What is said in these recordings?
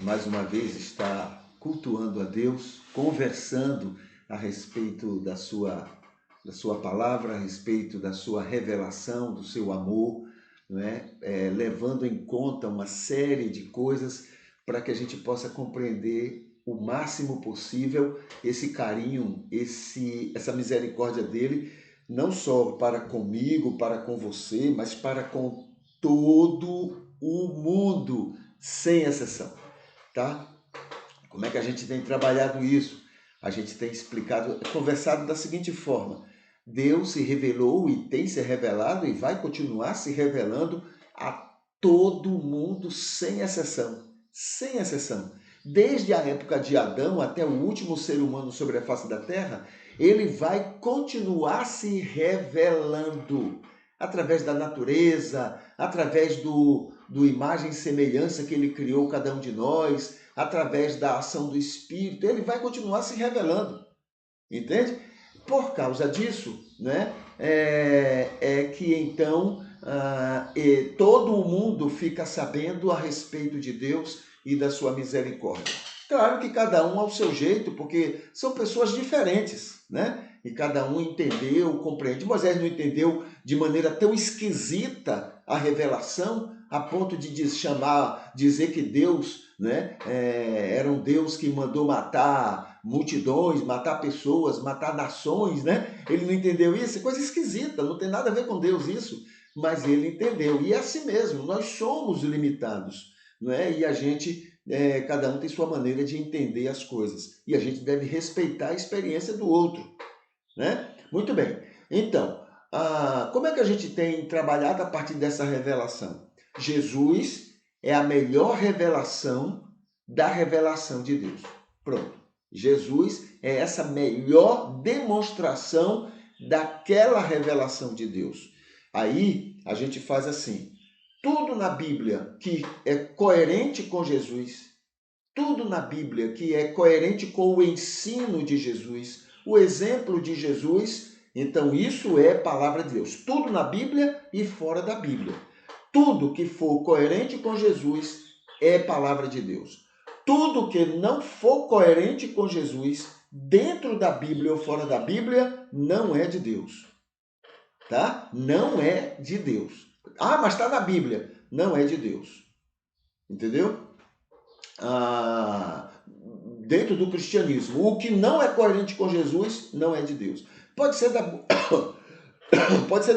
mais uma vez estar cultuando a Deus, conversando a respeito da sua palavra, a respeito da sua revelação, do seu amor, não é? Levando em conta uma série de coisas para que a gente possa compreender o máximo possível esse carinho, essa misericórdia dele, não só para comigo, para com você, mas para com todo o mundo, sem exceção, tá? Como é que a gente tem trabalhado isso? A gente tem explicado, conversado da seguinte forma: Deus se revelou e tem se revelado e vai continuar se revelando a todo mundo, sem exceção. Sem exceção. Desde a época de Adão até o último ser humano sobre a face da terra, ele vai continuar se revelando através da natureza, através do imagem e semelhança que ele criou cada um de nós, através da ação do Espírito, ele vai continuar se revelando, entende? Por causa disso, né, que então todo o mundo fica sabendo a respeito de Deus e da sua misericórdia. Claro que cada um ao seu jeito, porque são pessoas diferentes, né? E cada um entendeu, compreende. Moisés não entendeu de maneira tão esquisita a revelação, a ponto de dizer que Deus, né, era um Deus que mandou matar multidões, matar pessoas, matar nações, né? Ele não entendeu isso, é coisa esquisita, não tem nada a ver com Deus isso, mas ele entendeu. E é assim mesmo, nós somos limitados, não é? E a gente, cada um tem sua maneira de entender as coisas, e a gente deve respeitar a experiência do outro, né? Muito bem. Então, como é que a gente tem trabalhado a partir dessa revelação? Jesus é a melhor revelação da revelação de Deus. Pronto. Jesus é essa melhor demonstração daquela revelação de Deus. Aí a gente faz assim: tudo na Bíblia que é coerente com Jesus, tudo na Bíblia que é coerente com o ensino de Jesus, o exemplo de Jesus, então isso é palavra de Deus. Tudo na Bíblia e fora da Bíblia. Tudo que for coerente com Jesus é palavra de Deus. Tudo que não for coerente com Jesus, dentro da Bíblia ou fora da Bíblia, não é de Deus. Tá? Não é de Deus. Mas está na Bíblia. Não é de Deus. Entendeu? Dentro do cristianismo, o que não é coerente com Jesus não é de Deus. Pode ser da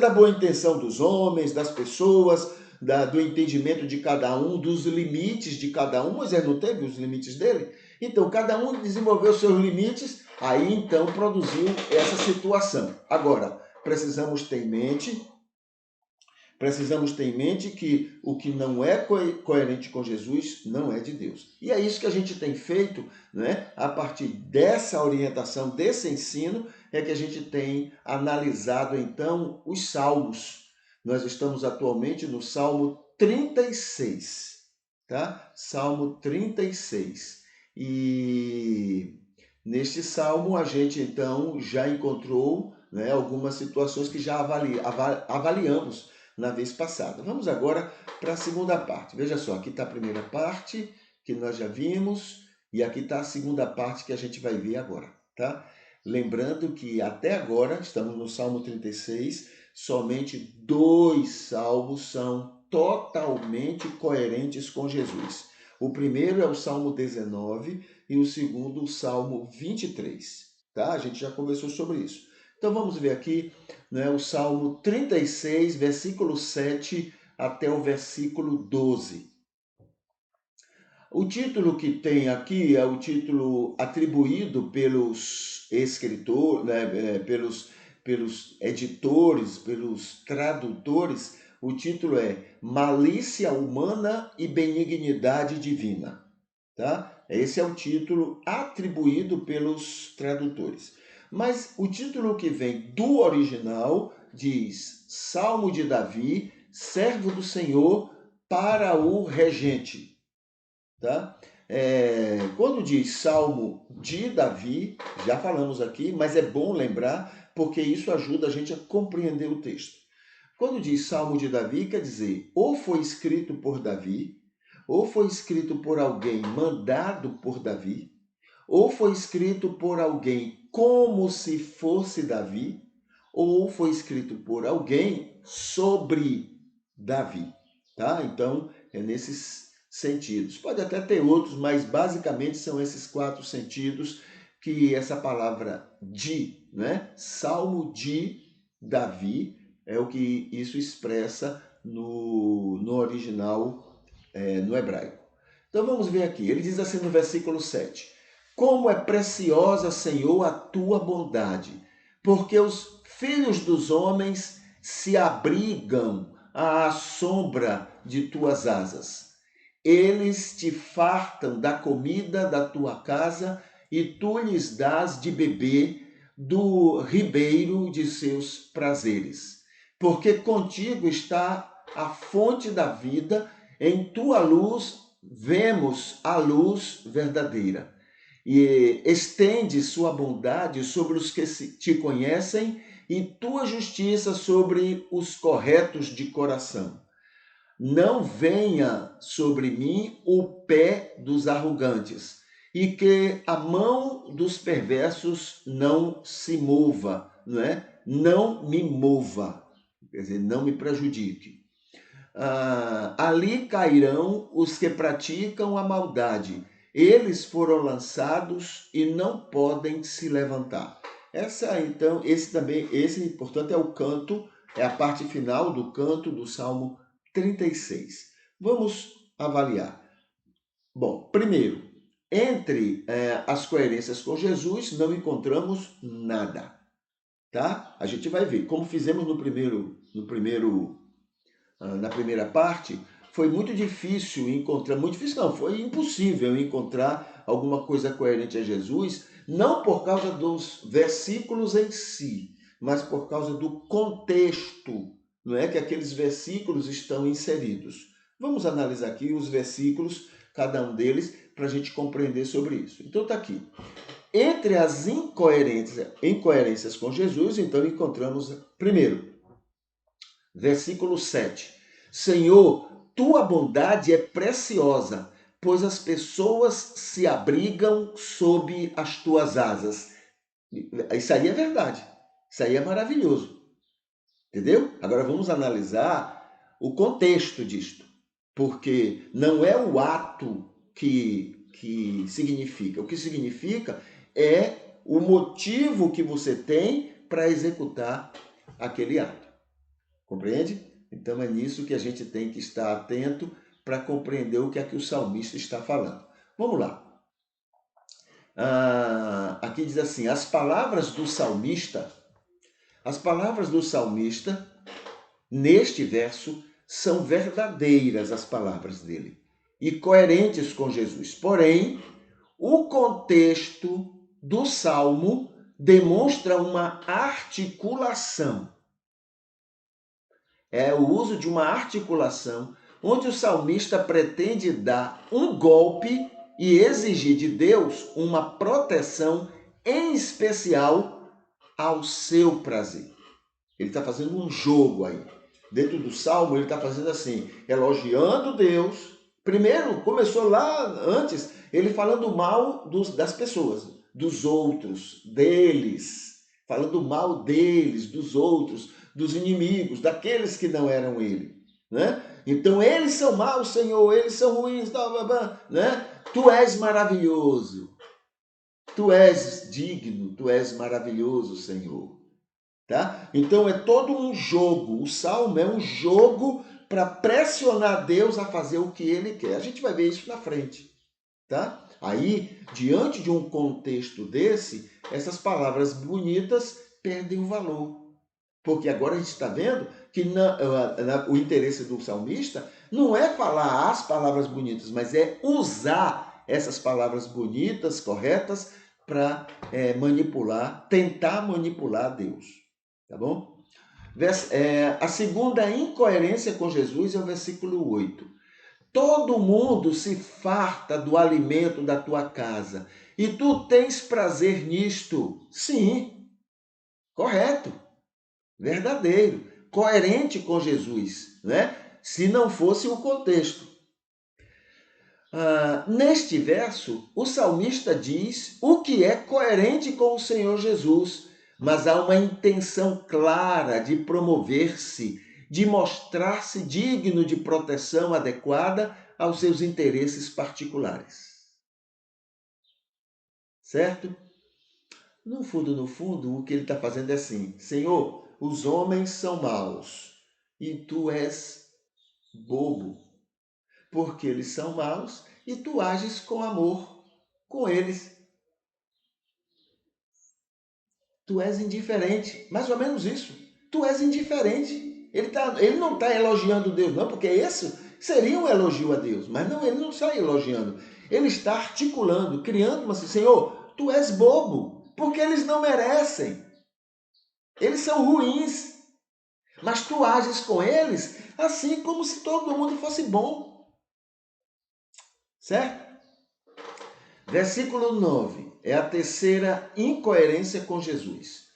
boa intenção dos homens, das pessoas, do entendimento de cada um, dos limites de cada um. Moisés não teve os limites dele? Então, cada um desenvolveu seus limites, aí então produziu essa situação. Agora, precisamos ter em mente que o que não é coerente com Jesus não é de Deus. E é isso que a gente tem feito, né? A partir dessa orientação, desse ensino, é que a gente tem analisado, então, os salmos. Nós estamos atualmente no Salmo 36, tá? Salmo 36. E neste salmo a gente, então, já encontrou, né, algumas situações que já avaliamos na vez passada. Vamos agora para a segunda parte. Veja só, aqui está a primeira parte que nós já vimos e aqui está a segunda parte que a gente vai ver agora, tá? Lembrando que até agora, estamos no Salmo 36, somente 2 salmos são totalmente coerentes com Jesus. O primeiro é o Salmo 19 e o segundo o Salmo 23, tá? A gente já conversou sobre isso. Então vamos ver aqui, né, o Salmo 36, versículo 7 até o versículo 12. O título que tem aqui é o título atribuído pelos escritores, né, pelos editores, pelos tradutores. O título é Malícia Humana e Benignidade Divina. Tá? Esse é o título atribuído pelos tradutores. Mas o título que vem do original diz Salmo de Davi, servo do Senhor para o regente. Tá? Quando diz Salmo de Davi, já falamos aqui, mas é bom lembrar porque isso ajuda a gente a compreender o texto. Quando diz Salmo de Davi, quer dizer, ou foi escrito por Davi, ou foi escrito por alguém mandado por Davi, ou foi escrito por alguém como se fosse Davi, ou foi escrito por alguém sobre Davi, tá? Então, é nesses sentidos. Pode até ter outros, mas basicamente são esses 4 sentidos que essa palavra de, né? Salmo de Davi, é o que isso expressa no original, no hebraico. Então vamos ver aqui. Ele diz assim no versículo 7: Como é preciosa, Senhor, a tua bondade, porque os filhos dos homens se abrigam à sombra de tuas asas. Eles te fartam da comida da tua casa e tu lhes dás de beber do ribeiro de seus prazeres. Porque contigo está a fonte da vida, em tua luz vemos a luz verdadeira. E estende sua bondade sobre os que te conhecem e tua justiça sobre os corretos de coração. Não venha sobre mim o pé dos arrogantes, e que a mão dos perversos não se mova, não é? Não me mova, quer dizer, não me prejudique. Ali cairão os que praticam a maldade. Eles foram lançados e não podem se levantar. Então, esse, portanto, é o canto, é a parte final do canto do Salmo 36. Vamos avaliar. Bom, primeiro, entre as coerências com Jesus, não encontramos nada, tá? A gente vai ver, como fizemos na primeira parte, foi muito difícil encontrar, muito difícil não, foi impossível encontrar alguma coisa coerente a Jesus, não por causa dos versículos em si, mas por causa do contexto, não é, que aqueles versículos estão inseridos. Vamos analisar aqui os versículos, cada um deles, para a gente compreender sobre isso. Então está aqui. Entre as incoerências com Jesus, então encontramos, primeiro, versículo 7. Senhor, tua bondade é preciosa, pois as pessoas se abrigam sob as tuas asas. Isso aí é verdade. Isso aí é maravilhoso. Entendeu? Agora vamos analisar o contexto disto. Porque não é o ato que significa. O que significa é o motivo que você tem para executar aquele ato. Compreende? Então é nisso que a gente tem que estar atento para compreender o que é que o salmista está falando. Vamos lá. Aqui diz assim, as palavras do salmista, neste verso, são verdadeiras as palavras dele e coerentes com Jesus. Porém, o contexto do salmo demonstra uma articulação. É o uso de uma articulação onde o salmista pretende dar um golpe e exigir de Deus uma proteção em especial ao seu prazer. Ele está fazendo um jogo aí. Dentro do salmo, ele está fazendo assim, elogiando Deus. Primeiro, começou lá antes, ele falando mal das pessoas, dos outros, deles. Falando mal deles, dos outros, dos inimigos, daqueles que não eram ele. Né? Então, eles são maus, Senhor, eles são ruins, né? Tu és maravilhoso. Tu és digno, tu és maravilhoso, Senhor. Tá? Então é todo um jogo. O salmo é um jogo para pressionar Deus a fazer o que ele quer. A gente vai ver isso na frente. Tá? Aí, diante de um contexto desse, essas palavras bonitas perdem o valor. Porque agora a gente está vendo que o interesse do salmista não é falar as palavras bonitas, mas é usar essas palavras bonitas, corretas, para tentar manipular Deus. Tá bom? A segunda incoerência com Jesus é o versículo 8. Todo mundo se farta do alimento da tua casa, e tu tens prazer nisto. Sim, correto, verdadeiro, coerente com Jesus, né? Se não fosse o contexto. Neste verso, o salmista diz o que é coerente com o Senhor Jesus, mas há uma intenção clara de promover-se, de mostrar-se digno de proteção adequada aos seus interesses particulares. Certo? No fundo, o que ele está fazendo é assim: Senhor, os homens são maus e tu és bobo, porque eles são maus e tu ages com amor com eles. Tu és indiferente, mais ou menos isso. Tu és indiferente. Ele não está elogiando Deus, não, porque isso seria um elogio a Deus, mas não, ele não está elogiando. Ele está articulando, criando uma assim: Senhor, tu és bobo, porque eles não merecem. Eles são ruins, mas tu ages com eles assim como se todo mundo fosse bom. Certo? Versículo 9 é a terceira incoerência com Jesus.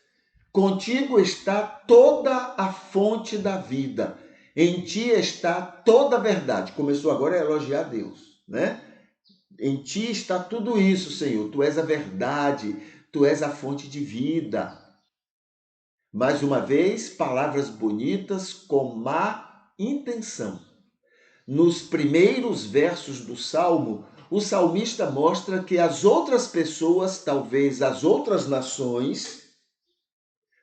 Contigo está toda a fonte da vida. Em ti está toda a verdade. Começou agora a elogiar Deus, né? Em ti está tudo isso, Senhor. Tu és a verdade, tu és a fonte de vida. Mais uma vez, palavras bonitas com má intenção. Nos primeiros versos do Salmo, o salmista mostra que as outras pessoas, talvez as outras nações,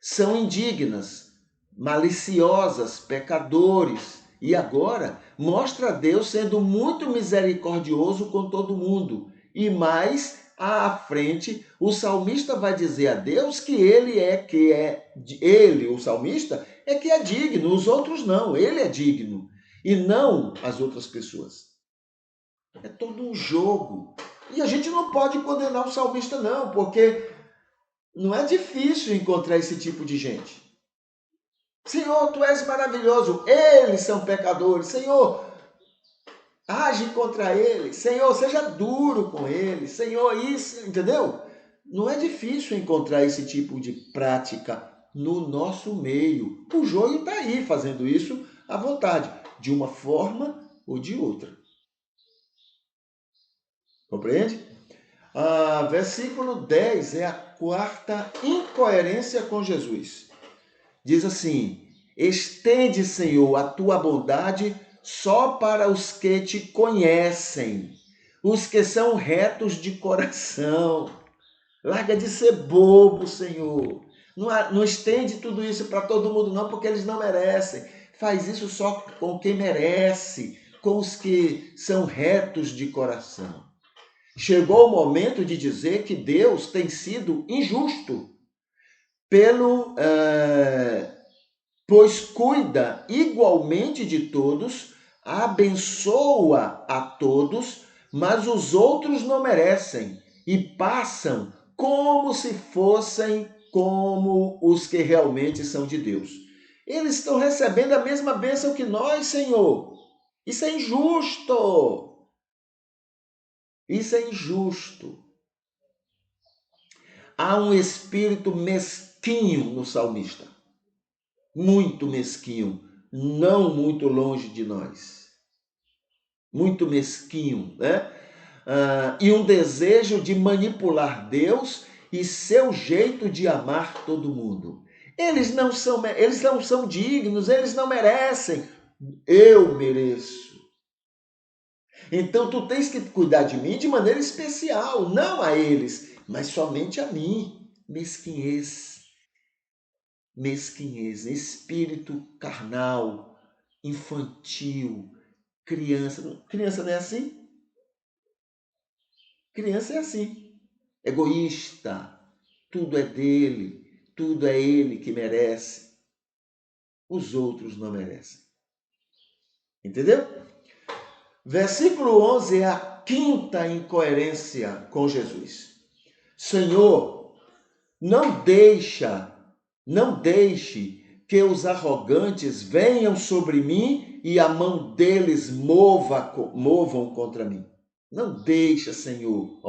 são indignas, maliciosas, pecadores. E agora mostra Deus sendo muito misericordioso com todo mundo. E mais à frente, o salmista vai dizer a Deus que ele, o salmista, é que é digno, os outros não, ele é digno e não as outras pessoas. É todo um jogo. E a gente não pode condenar o salmista não, porque não é difícil encontrar esse tipo de gente. Senhor, tu és maravilhoso. Eles são pecadores. Senhor, age contra eles. Senhor, seja duro com eles. Senhor, isso, entendeu? Não é difícil encontrar esse tipo de prática no nosso meio. O joio está aí fazendo isso à vontade, de uma forma ou de outra. Compreende? Versículo 10 é a quarta incoerência com Jesus. Diz assim: estende, Senhor, a tua bondade só para os que te conhecem, os que são retos de coração. Larga de ser bobo, Senhor. Não estende tudo isso para todo mundo, não, porque eles não merecem. Faz isso só com quem merece, com os que são retos de coração. Chegou o momento de dizer que Deus tem sido injusto, pois cuida igualmente de todos, abençoa a todos, mas os outros não merecem e passam como se fossem como os que realmente são de Deus. Eles estão recebendo a mesma bênção que nós, Senhor. Isso é injusto. Isso é injusto. Há um espírito mesquinho no salmista. Muito mesquinho, não muito longe de nós. Muito mesquinho, né? E um desejo de manipular Deus e seu jeito de amar todo mundo. Eles não são dignos, eles não merecem. Eu mereço. Então tu tens que cuidar de mim de maneira especial, não a eles, mas somente a mim. Mesquinhez, espírito carnal, infantil, criança. Criança não é assim? Criança é assim, egoísta, tudo é dele, tudo é ele que merece, os outros não merecem. Entendeu? Versículo 11 é a quinta incoerência com Jesus. Senhor, não deixe que os arrogantes venham sobre mim e a mão deles movam contra mim. Não deixa, Senhor.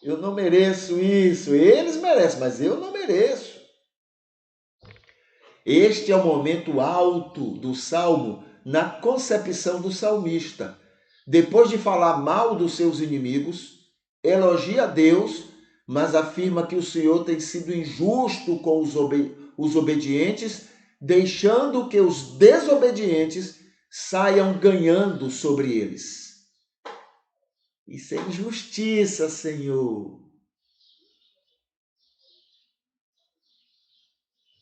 Eu não mereço isso. Eles merecem, mas eu não mereço. Este é o momento alto do Salmo na concepção do salmista. Depois de falar mal dos seus inimigos, elogia Deus, mas afirma que o Senhor tem sido injusto com os obedientes, deixando que os desobedientes saiam ganhando sobre eles. Isso é injustiça, Senhor.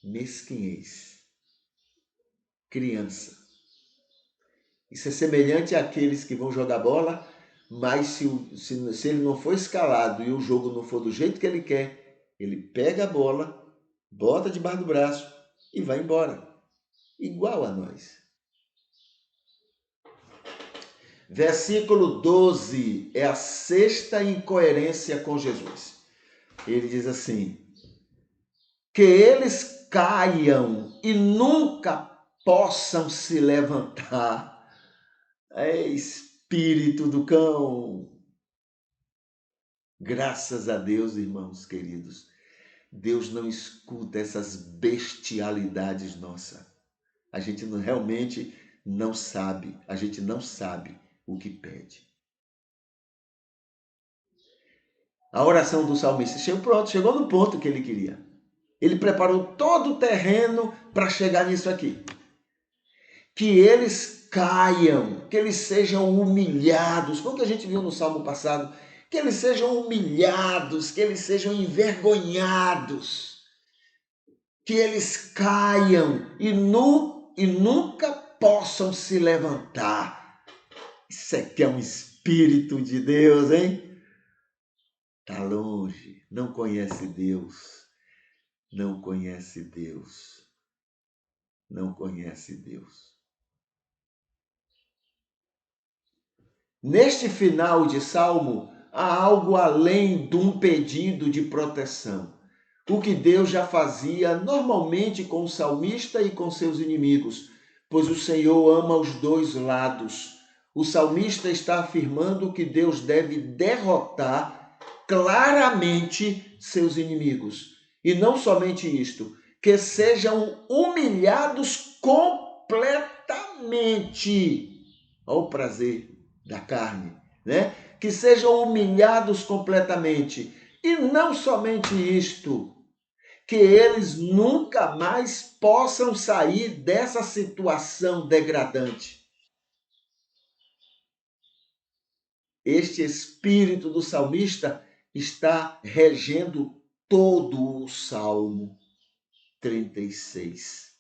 Mesquinhez. Criança. Isso é semelhante àqueles que vão jogar bola, mas se ele não for escalado e o jogo não for do jeito que ele quer, ele pega a bola, bota debaixo do braço e vai embora. Igual a nós. Versículo 12 é a sexta incoerência com Jesus. Ele diz assim: que eles caiam e nunca possam se levantar. É espírito do cão. Graças a Deus, irmãos queridos, Deus não escuta essas bestialidades nossas. A gente realmente não sabe, a gente não sabe o que pede. A oração do salmista chegou no ponto que ele queria. Ele preparou todo o terreno para chegar nisso aqui. Que eles caiam, que eles sejam humilhados. Foi o que a gente viu no salmo passado. Que eles sejam humilhados, que eles sejam envergonhados. Que eles caiam e nunca possam se levantar. Isso aqui é um espírito de Deus, hein? Está longe, não conhece Deus, não conhece Deus, não conhece Deus. Neste final de salmo, há algo além de um pedido de proteção. O que Deus já fazia normalmente com o salmista e com seus inimigos, pois o Senhor ama os dois lados. O salmista está afirmando que Deus deve derrotar claramente seus inimigos. E não somente isto, que sejam humilhados completamente. Olha o prazer da carne, né? Que sejam humilhados completamente. E não somente isto, que eles nunca mais possam sair dessa situação degradante. Este espírito do salmista está regendo todo o Salmo 36.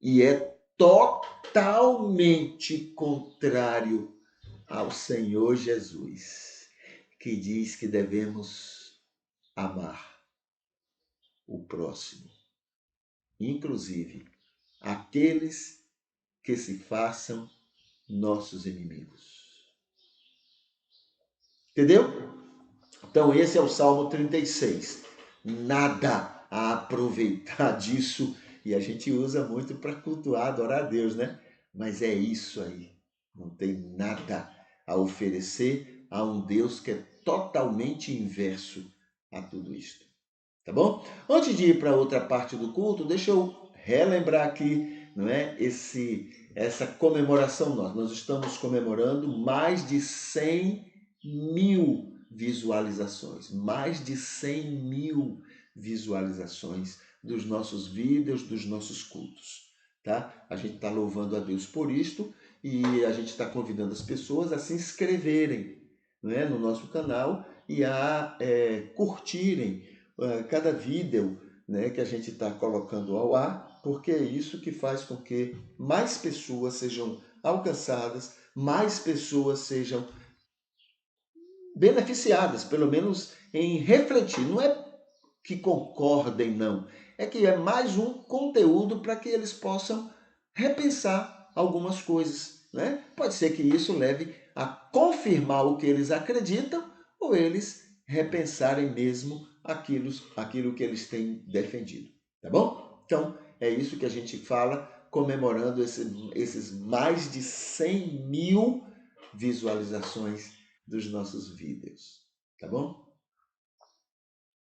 E é totalmente contrário ao Senhor Jesus, que diz que devemos amar o próximo, inclusive aqueles que se façam nossos inimigos. Entendeu? Então esse é o Salmo 36. Nada a aproveitar disso, e a gente usa muito para cultuar, adorar a Deus, né? Mas é isso aí. Não tem nada a oferecer a um Deus que é totalmente inverso a tudo isto. Tá bom? Antes de ir para outra parte do culto, deixa eu relembrar aqui, não é? Essa comemoração nossa. Nós estamos comemorando mais de 100.000 visualizações. Mais de 100.000 visualizações dos nossos vídeos, dos nossos cultos. Tá? A gente está louvando a Deus por isto e a gente está convidando as pessoas a se inscreverem, não é? No nosso canal e a curtirem cada vídeo, né, que a gente está colocando ao ar, porque é isso que faz com que mais pessoas sejam alcançadas, mais pessoas sejam beneficiadas, pelo menos em refletir. Não é que concordem, não. É que é mais um conteúdo para que eles possam repensar algumas coisas, né? Pode ser que isso leve a confirmar o que eles acreditam ou eles repensarem mesmo aquilo que eles têm defendido, tá bom? Então, é isso que a gente fala, comemorando esses mais de 100.000 visualizações dos nossos vídeos, tá bom?